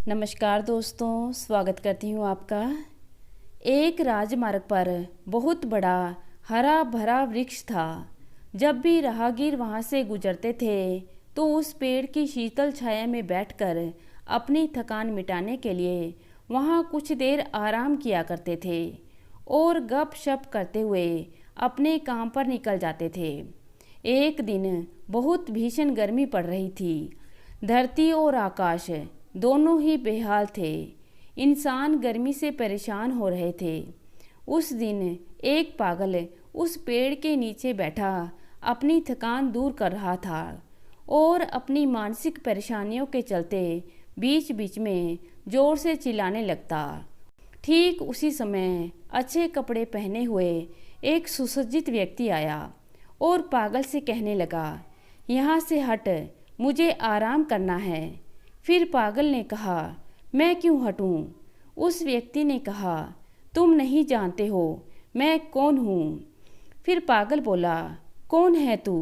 नमस्कार दोस्तों, स्वागत करती हूँ आपका। एक राजमार्ग पर बहुत बड़ा हरा भरा वृक्ष था। जब भी राहगीर वहाँ से गुजरते थे तो उस पेड़ की शीतल छाया में बैठकर अपनी थकान मिटाने के लिए वहाँ कुछ देर आराम किया करते थे और गपशप करते हुए अपने काम पर निकल जाते थे। एक दिन बहुत भीषण गर्मी पड़ रही थी। धरती और आकाश दोनों ही बेहाल थे। इंसान गर्मी से परेशान हो रहे थे। उस दिन एक पागल उस पेड़ के नीचे बैठा अपनी थकान दूर कर रहा था और अपनी मानसिक परेशानियों के चलते बीच बीच में जोर से चिल्लाने लगता। ठीक उसी समय अच्छे कपड़े पहने हुए एक सुसज्जित व्यक्ति आया और पागल से कहने लगा, यहाँ से हट, मुझे आराम करना है। फिर पागल ने कहा, मैं क्यों हटूं? उस व्यक्ति ने कहा, तुम नहीं जानते हो मैं कौन हूँ। फिर पागल बोला, कौन है तू?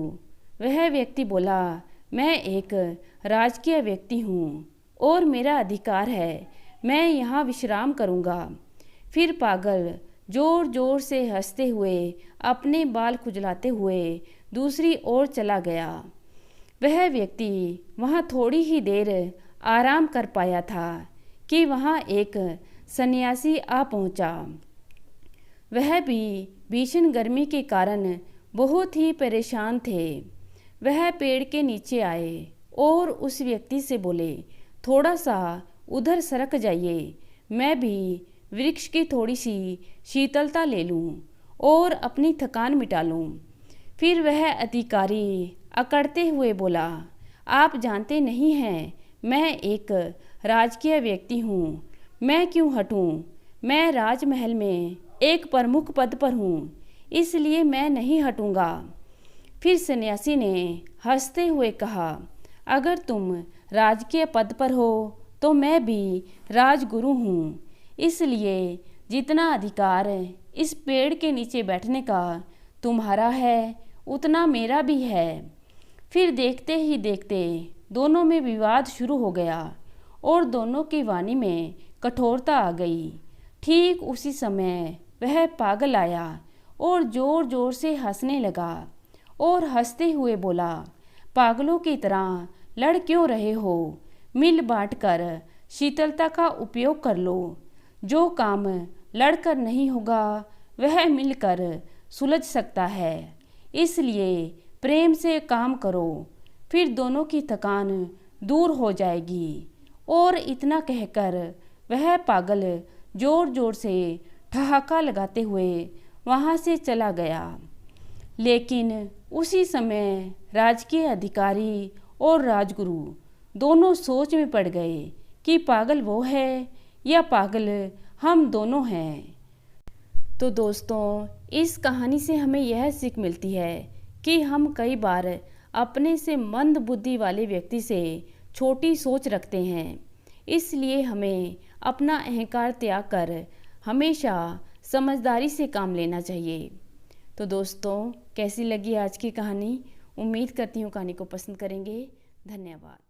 वह व्यक्ति बोला, मैं एक राजकीय व्यक्ति हूँ और मेरा अधिकार है, मैं यहाँ विश्राम करूँगा। फिर पागल जोर जोर से हंसते हुए अपने बाल खुजलाते हुए दूसरी ओर चला गया। वह व्यक्ति वहाँ थोड़ी ही देर आराम कर पाया था कि वहाँ एक सन्यासी आ पहुँचा। वह भी भीषण गर्मी के कारण बहुत ही परेशान थे। वह पेड़ के नीचे आए और उस व्यक्ति से बोले, थोड़ा सा उधर सरक जाइए, मैं भी वृक्ष की थोड़ी सी शीतलता ले लूं और अपनी थकान मिटा लूं। फिर वह अधिकारी अकड़ते हुए बोला, आप जानते नहीं हैं मैं एक राजकीय व्यक्ति हूँ, मैं क्यों हटूँ? मैं राजमहल में एक प्रमुख पद पर हूँ, इसलिए मैं नहीं हटूँगा। फिर सन्यासी ने हंसते हुए कहा, अगर तुम राजकीय पद पर हो तो मैं भी राजगुरु हूँ, इसलिए जितना अधिकार इस पेड़ के नीचे बैठने का तुम्हारा है उतना मेरा भी है। फिर देखते ही देखते दोनों में विवाद शुरू हो गया और दोनों की वाणी में कठोरता आ गई। ठीक उसी समय वह पागल आया और जोर जोर से हंसने लगा और हंसते हुए बोला, पागलों की तरह लड़ क्यों रहे हो? मिल बांट कर शीतलता का उपयोग कर लो। जो काम लड़कर नहीं होगा वह मिलकर सुलझ सकता है, इसलिए प्रेम से काम करो, फिर दोनों की थकान दूर हो जाएगी। और इतना कहकर वह पागल जोर जोर से ठहाका लगाते हुए वहाँ से चला गया। लेकिन उसी समय राजकीय अधिकारी और राजगुरु दोनों सोच में पड़ गए कि पागल वो है या पागल हम दोनों हैं। तो दोस्तों, इस कहानी से हमें यह सीख मिलती है कि हम कई बार अपने से मंद बुद्धि वाले व्यक्ति से छोटी सोच रखते हैं, इसलिए हमें अपना अहंकार त्याग कर हमेशा समझदारी से काम लेना चाहिए। तो दोस्तों, कैसी लगी आज की कहानी? उम्मीद करती हूँ कहानी को पसंद करेंगे। धन्यवाद।